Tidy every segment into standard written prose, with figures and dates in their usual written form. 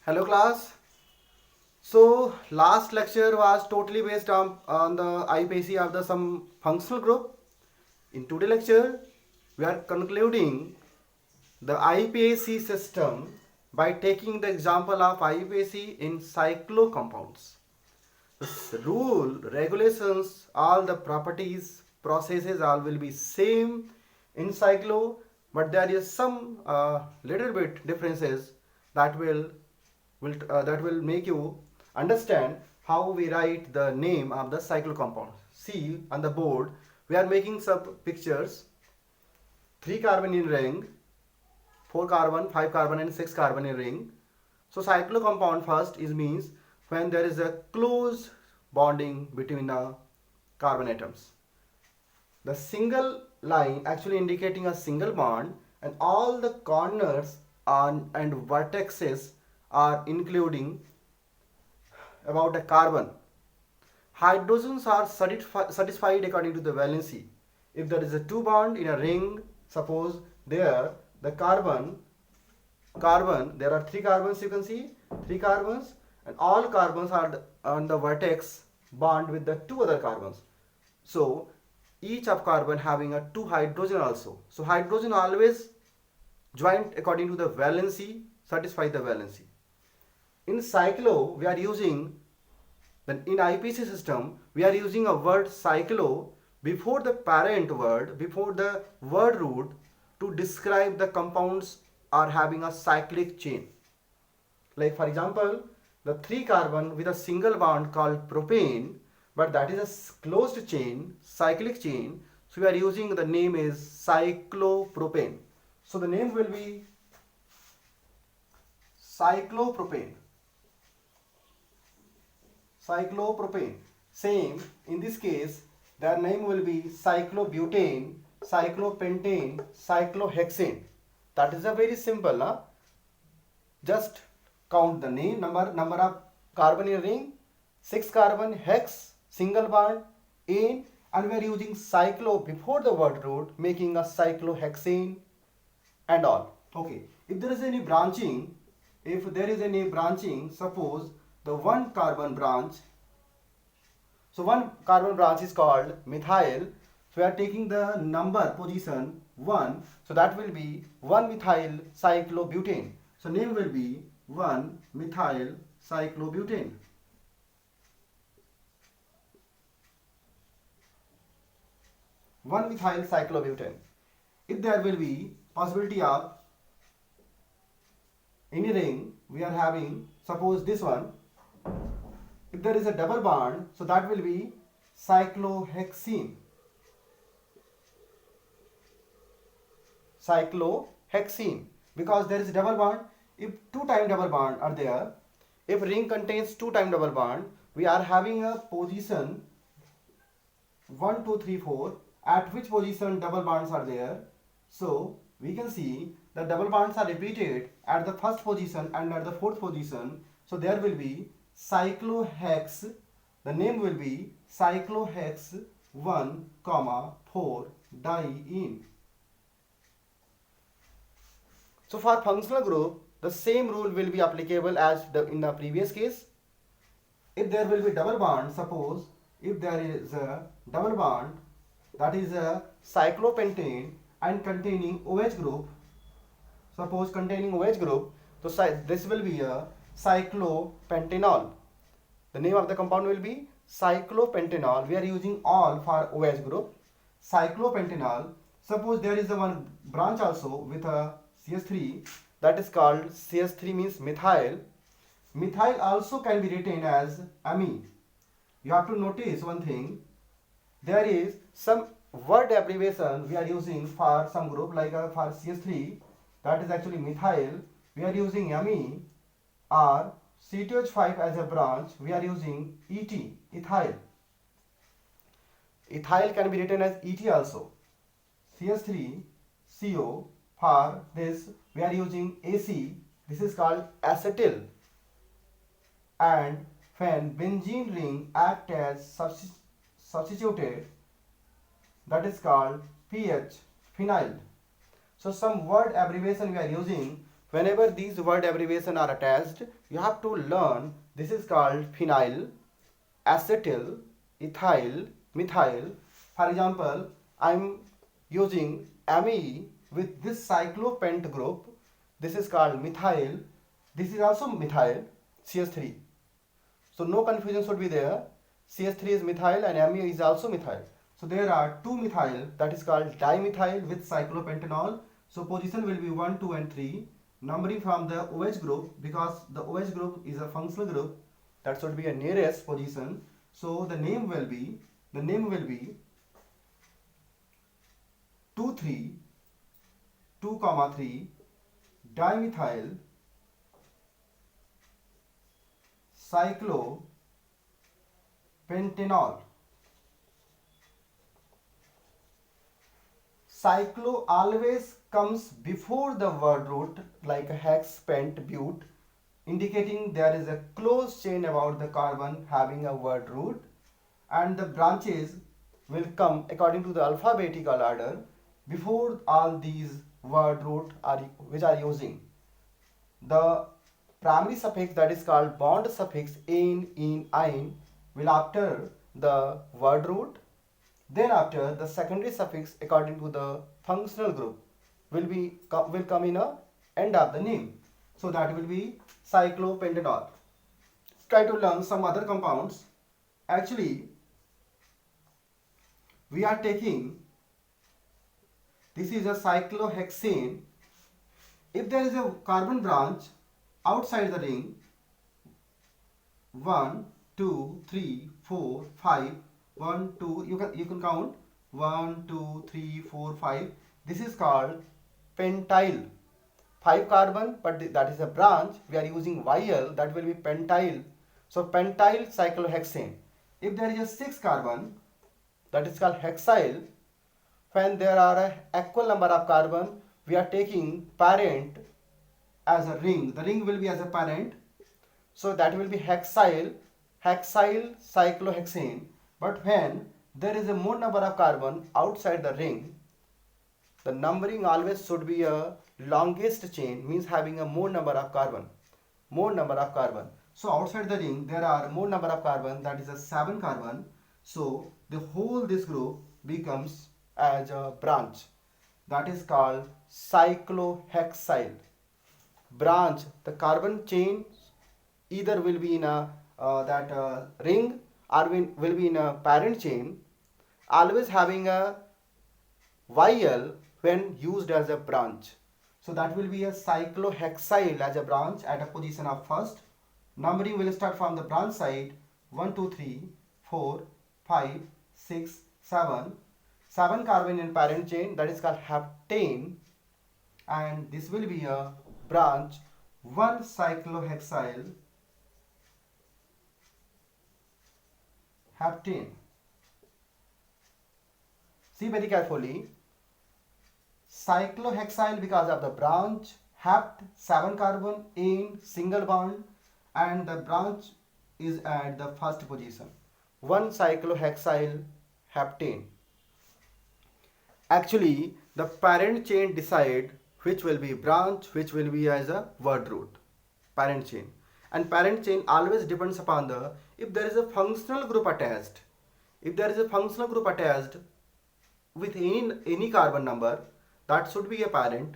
Hello class. So last lecture was totally based on the IPAC of the some functional group. In today's lecture, we are concluding the IPAC system by taking the example of IPAC in cyclocompounds. The rule, regulations, all the properties, processes all will be same in cyclo, but there is some little bit differences that will make you understand how we write the name of the cyclo compound. See on the board, we are making some pictures: 3 carbon in ring, 4 carbon, 5 carbon, and 6 carbon in ring. So cyclo compound first is means when there is a close bonding between the carbon atoms. The single line actually indicating a single bond, and all the corners and vertices are including about a carbon. Hydrogens are satisfied according to the valency. If there is a two bond in a ring, suppose there the carbon, there are 3 carbons, you can see 3 carbons, and all carbons are on the vertex bond with the 2 other carbons. So each of carbon having a 2 hydrogen also. So hydrogen always joined according to the valency, satisfy the valency. In cyclo, we are using, then in IPC system, we are using a word cyclo before the parent word, before the word root, to describe the compounds are having a cyclic chain. Like for example, the 3 carbon with a single bond called propane, but that is a closed chain, cyclic chain. So we are using the name is cyclopropane. So the name will be cyclopropane. Cyclopropane. Same in this case, their name will be cyclobutane, cyclopentane, cyclohexane. That is a very simple, na? Just count the name, number of carbon in ring, 6 carbon, hex, single bond, ane, and we are using cyclo before the word root, making a cyclohexane and all. Okay, if there is any branching, suppose the one carbon branch, so one carbon branch is called methyl, so we are taking the number position 1, so that will be 1 methyl cyclobutane. So name will be 1 methyl cyclobutane. One methyl cyclobutane. If there will be possibility of any ring, we are having, suppose this one, if there is a double bond, so that will be cyclohexene. Cyclohexene, because there is a double bond. If 2 times double bond are there, if ring contains 2 times double bond, we are having a position 1, 2, 3, 4, at which position double bonds are there. So we can see the double bonds are repeated at the first position and at the fourth position. So there will be cyclohex, the name will be cyclohex 1, 4 diene. So for functional group, the same rule will be applicable as in the previous case. If there will be double bond, suppose if there is a double bond, that is a cyclopentane and containing OH group, suppose containing OH group, so this will be a cyclopentanol. The name of the compound will be cyclopentanol. We are using all for OH group. Cyclopentanol. Suppose there is a one branch also with a CH3, that is called CH3 means methyl. Methyl also can be written as amine. You have to notice one thing. There is some word abbreviation we are using for some group, like for CH3, that is actually methyl, we are using amine, or C2H5 as a branch, we are using ET, ethyl. Ethyl can be written as ET also. CH3, CO, for this we are using AC, this is called acetyl. And when benzene ring act as substituted, that is called PH, phenyl. So some word abbreviation we are using whenever these word abbreviation are attached, you have to learn this is called phenyl, acetyl, ethyl, methyl. For example, I'm using Me with this cyclopent group. This is called methyl. This is also methyl, CH3. So no confusion should be there. CH3 is methyl and Me is also methyl. So there are two methyl, that is called dimethyl with cyclopentanol. So position will be 1, 2 and 3. Numbering from the OH group, because the OH group is a functional group, that should be a nearest position. So the name will be 2, 3, 2, 3 dimethyl cyclopentanol. Cyclo always comes before the word root like hex, pent, bute, indicating there is a close chain about the carbon having a word root, and the branches will come according to the alphabetical order before all these word root which are using. The primary suffix, that is called bond suffix in, ein, will after the word root. Then after the secondary suffix according to the functional group will come in a end of the name. So that will be cyclopentanol. Try to learn some other compounds. Actually, we are taking, this is a cyclohexane. If there is a carbon branch outside the ring, 1, 2, 3, 4, 5, 1, 2, you can count 1, 2, 3, 4, 5. This is called pentyl. 5 carbon, but that is a branch. We are using YL, that will be pentyl. So pentyl cyclohexane. If there is a 6 carbon, that is called hexyl. When there are a equal number of carbon, we are taking parent as a ring. The ring will be as a parent. So that will be hexyl cyclohexane. But when there is a more number of carbon outside the ring, the numbering always should be a longest chain, means having a more number of carbon. So outside the ring there are more number of carbon, that is a 7 carbon. So the whole this group becomes as a branch, that is called cyclohexyl. Branch, the carbon chain either will be in a ring or will be in a parent chain, always having a YL when used as a branch. So that will be a cyclohexyl as a branch at a position of first. Numbering will start from the branch side, 1, 2, 3, 4, 5, 6, 7. 7 carbon in parent chain, that is called heptane, and this will be a branch 1 cyclohexyl heptane. See very carefully. Cyclohexyl because of the branch, hept 7 carbon in single bond, and the branch is at the first position. 1 cyclohexyl heptane. Actually, the parent chain decide which will be branch, which will be as a word root. Parent chain. And parent chain always depends upon the, if there is a functional group attached. If there is a functional group attached with any carbon number, that should be a parent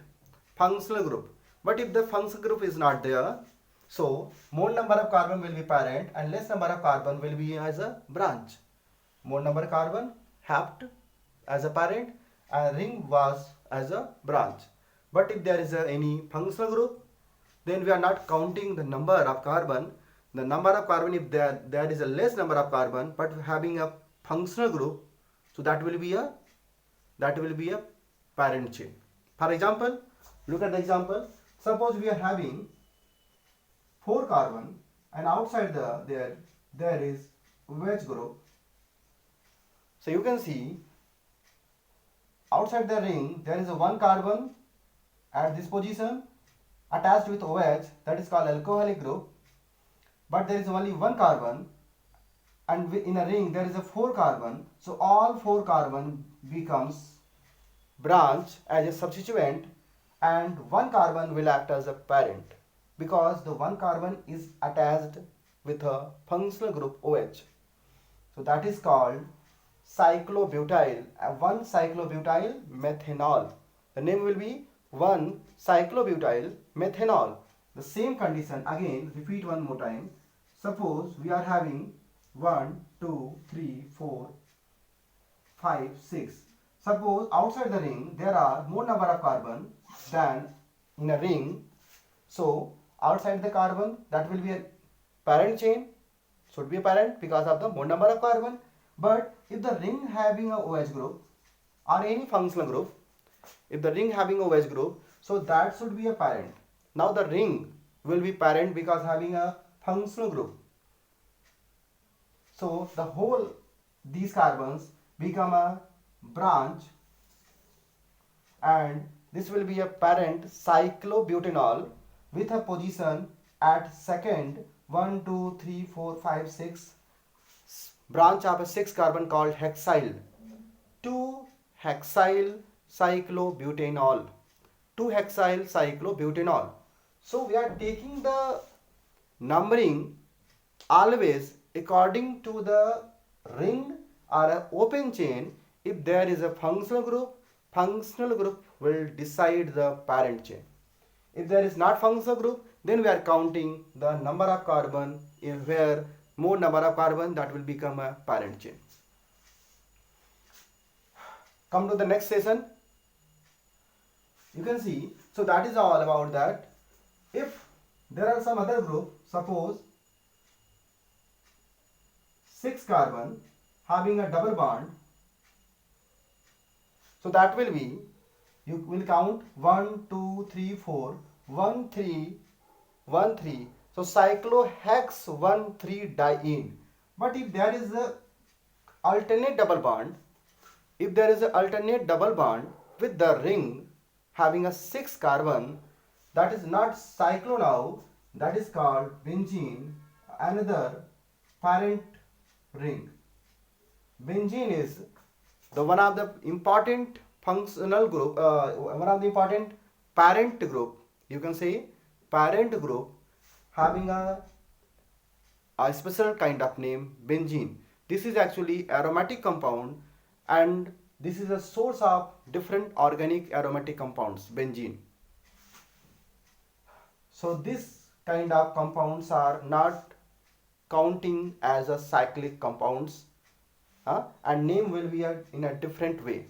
functional group. But if the functional group is not there, so more number of carbon will be parent and less number of carbon will be as a branch. More number of carbon, hept as a parent, and ring was as a branch. But if there is any functional group, then we are not counting the number of carbon. The number of carbon, if there is a less number of carbon but having a functional group, so that will be a parent chain. For example, look at the example. Suppose we are having 4 carbon and outside there is OH group. So you can see outside the ring there is a 1 carbon at this position attached with OH, that is called alcoholic group. But there is only 1 carbon, and in a ring there is a 4 carbon. So all 4 carbon becomes branch as a substituent, and one carbon will act as a parent because the one carbon is attached with a functional group OH. So that is called cyclobutyl, one cyclobutyl methanol. The name will be one cyclobutyl methanol. The same condition again, repeat one more time. Suppose we are having 1, 2, 3, 4, 5, 6. Suppose outside the ring there are more number of carbon than in a ring. So outside the carbon, that will be a parent chain, should be a parent because of the more number of carbon. But if the ring having a OH group or any functional group, if the ring having a OH group, so that should be a parent. Now the ring will be parent because having a functional group. So the whole these carbons become a branch, and this will be a parent cyclobutanol with a position at second 1, 2, 3, 4, 5, 6 branch of a 6 carbon called hexyl. 2-hexyl cyclobutanol. 2-hexyl cyclobutanol. So we are taking the numbering always according to the ring or an open chain. If there is a functional group will decide the parent chain. If there is not functional group, then we are counting the number of carbon, where more number of carbon, that will become a parent chain. Come to the next session. You can see, so that is all about that. If there are some other group, suppose 6 carbon having a double bond, so that will be, you will count 1, 2, 3, 4, 1, 3, 1, 3. So cyclohex 1, 3 diene. But if there is a alternate double bond, with the ring having a 6 carbon, that is not cyclo now, that is called benzene, another parent ring. Benzene is the one of the important functional group, one of the important parent group, you can say parent group, having a special kind of name, benzene. This is actually aromatic compound, and this is a source of different organic aromatic compounds, benzene. So this kind of compounds are not counting as a cyclic compounds, and name will be in a different way.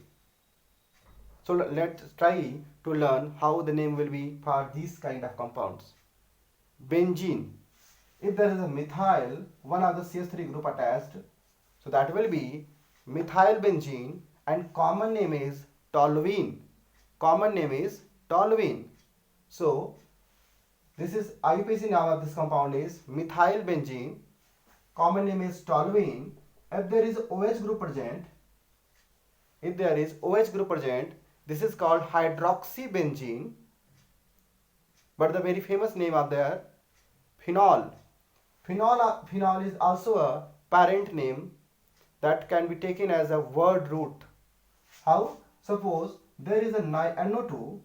So let's try to learn how the name will be for these kind of compounds. Benzene, if there is a methyl, one of the CH3 group attached, so that will be methyl benzene, and common name is toluene. So this is IUPAC name of this compound is methyl benzene, common name is toluene. If there is OH group present, this is called hydroxybenzene, but the very famous name of their phenol. Phenol is also a parent name that can be taken as a word root. How? Suppose there is a NO2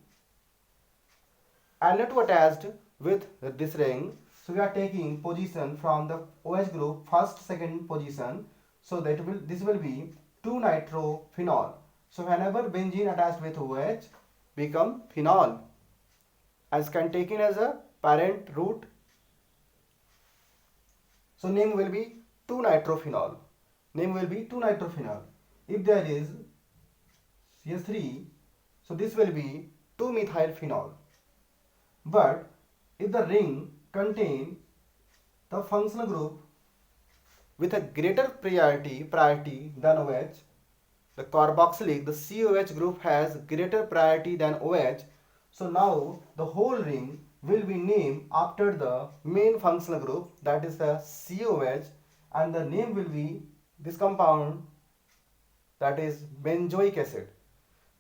attached with this ring, so we are taking position from the OH group first, second position, so this will be 2-nitrophenol. So whenever benzene attached with OH become phenol, as can taken as a parent root. So name will be 2-nitrophenol. If there is CH3, so this will be 2-methylphenol. But if the ring contain the functional group with a greater priority than OH, the carboxylic, the COH group has greater priority than OH, so now the whole ring will be named after the main functional group, that is the COH, and the name will be this compound, that is benzoic acid.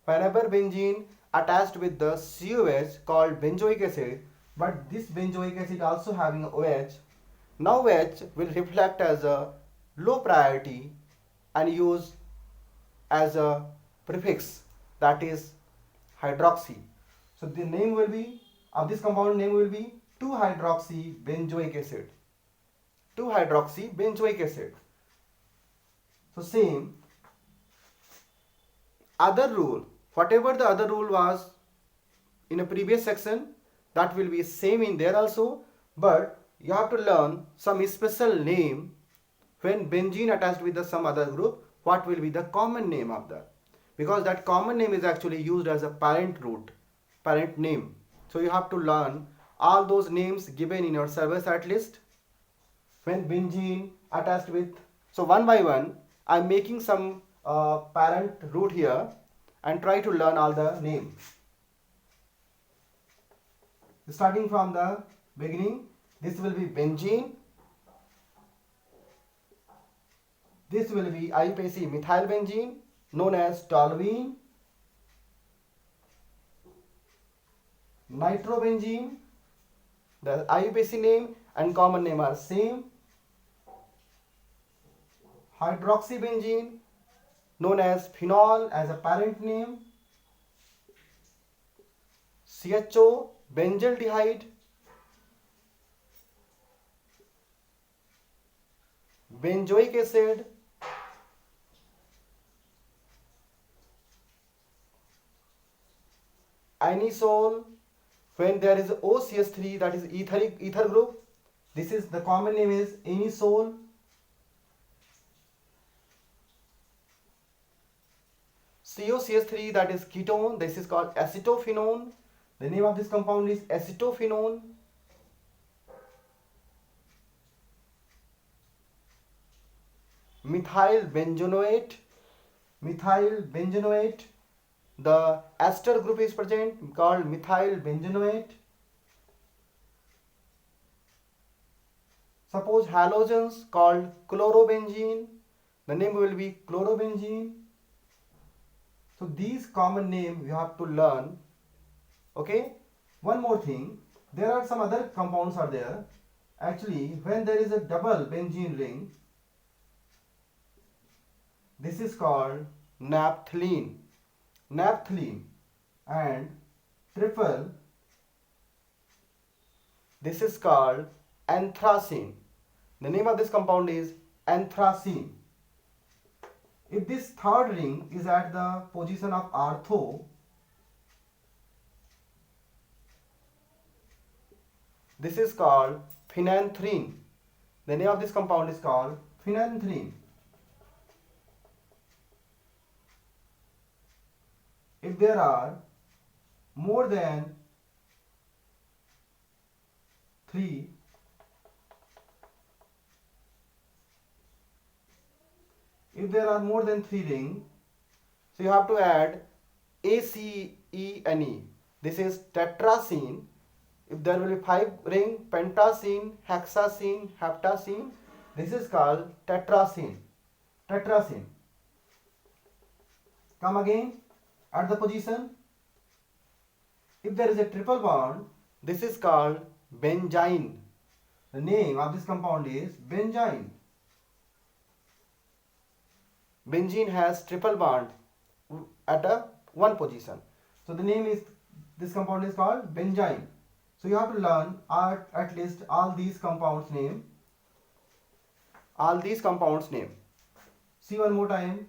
Whenever benzene attached with the COH called benzoic acid, but this benzoic acid also having a OH, now OH will reflect as a low priority and use as a prefix, that is hydroxy. So the name will be of this compound name will be 2-hydroxybenzoic acid. 2-hydroxybenzoic acid. So same other rule, whatever the other rule was in a previous section, that will be same in there also, but you have to learn some special name when benzene attached with some other group. What will be the common name of that? Because that common name is actually used as a parent root, parent name. So you have to learn all those names given in your syllabus at least when benzene attached with. So one by one I am making some parent root here and try to learn all the names. Starting from the beginning, this will be benzene, this will be IUPAC methylbenzene known as toluene, nitrobenzene, the IUPAC name and common name are same, hydroxybenzene known as phenol as a parent name, CHO benzaldehyde, benzoic acid, anisole. When there is OCH3, that is ether group, this is the common name is anisole. COCH3, that is ketone, this is called acetophenone. The name of this compound is acetophenone. Methyl benzenoate, the ester group is present called methyl benzenoate. Suppose halogens called chlorobenzene, the name will be chlorobenzene. So these common name you have to learn. Okay, one more thing, there are some other compounds are there. Actually, when there is a double benzene ring, this is called naphthalene, and triple, this is called anthracene. The name of this compound is anthracene. If this third ring is at the position of ortho, this is called phenanthrene. The name of this compound is called phenanthrene. If there are more than 3 rings, so you have to add ACENE. This is tetracene. If there will be 5 ring, pentacene, hexacene, heptacene, this is called tetracene. Come again at the position. If there is a triple bond, this is called benzene. The name of this compound is benzene. Benzene has triple bond at one position. So the name is, this compound is called benzene. So you have to learn at least all these compounds name. See one more time.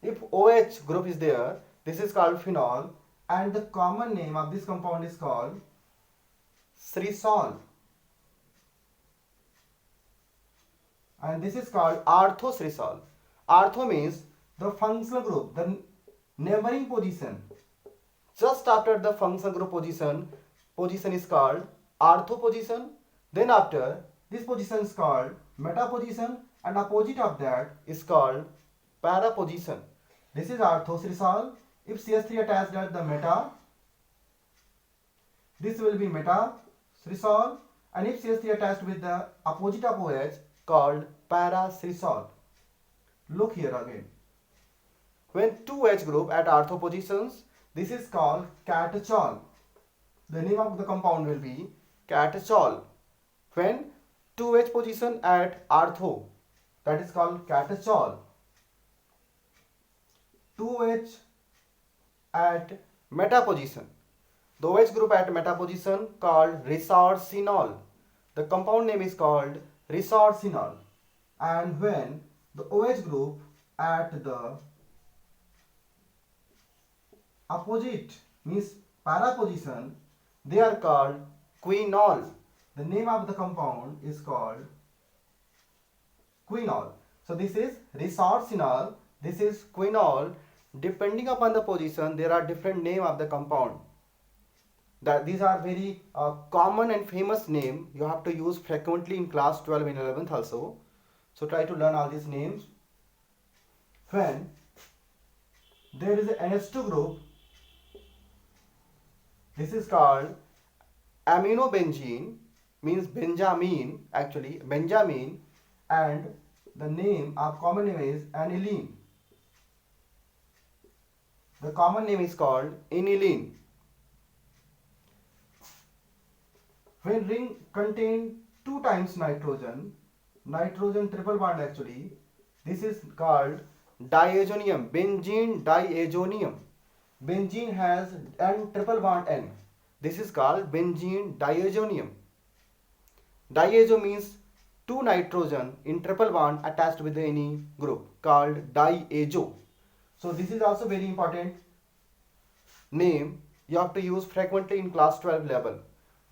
If OH group is there, this is called phenol, and the common name of this compound is called srisol, and this is called orthosrisol. Ortho means the functional group, the neighboring position. Just after the functional group position is called ortho position. Then after this position is called meta position, and opposite of that is called para position. This is orthosrisol. If CH3 attached at the meta, this will be meta-srisol, and if CH3 attached with the opposite of OH, called para-srisol. Look here again. When 2H group at ortho positions, this is called catechol. The name of the compound will be catechol. When 2H position at ortho, that is called catechol. 2H at meta position. The OH group at meta position called resorcinol. The compound name is called resorcinol. And when the OH group at the opposite means para position, they are called quinol. The name of the compound is called quinol. So this is resorcinol, this is quinol. Depending upon the position, there are different name of the compound. That these are very common and famous name. You have to use frequently in class 12 and 11th also. So try to learn all these names. When there is an NH2 group, this is called aminobenzene, means benjamin, actually benjamin, and the name of common name is aniline. The common name is called aniline. When ring contain 2 times nitrogen, nitrogen triple bond actually, this is called diazonium, benzene diazonium. Benzene has N triple bond N. This is called benzene diazonium. Diazo means 2 nitrogen in triple bond attached with any group called diazo. So this is also very important name. You have to use frequently in class 12 level.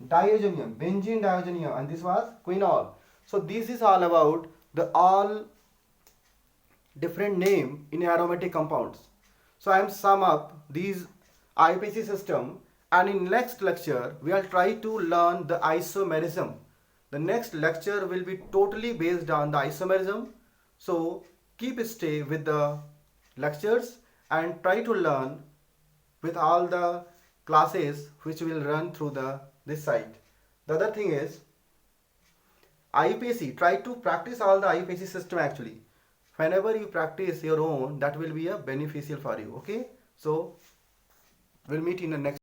Diazonium, benzene diazonium, and this was quinol. So this is all about the all different name in aromatic compounds. So I am sum up these IPC system, and in next lecture we will try to learn the isomerism. The next lecture will be totally based on the isomerism. So keep stay with the lectures and try to learn with all the classes which will run through this site. The other thing is IPC. Try to practice all the IPC system actually. Whenever you practice your own, that will be a beneficial for you. Okay. So we'll meet in the next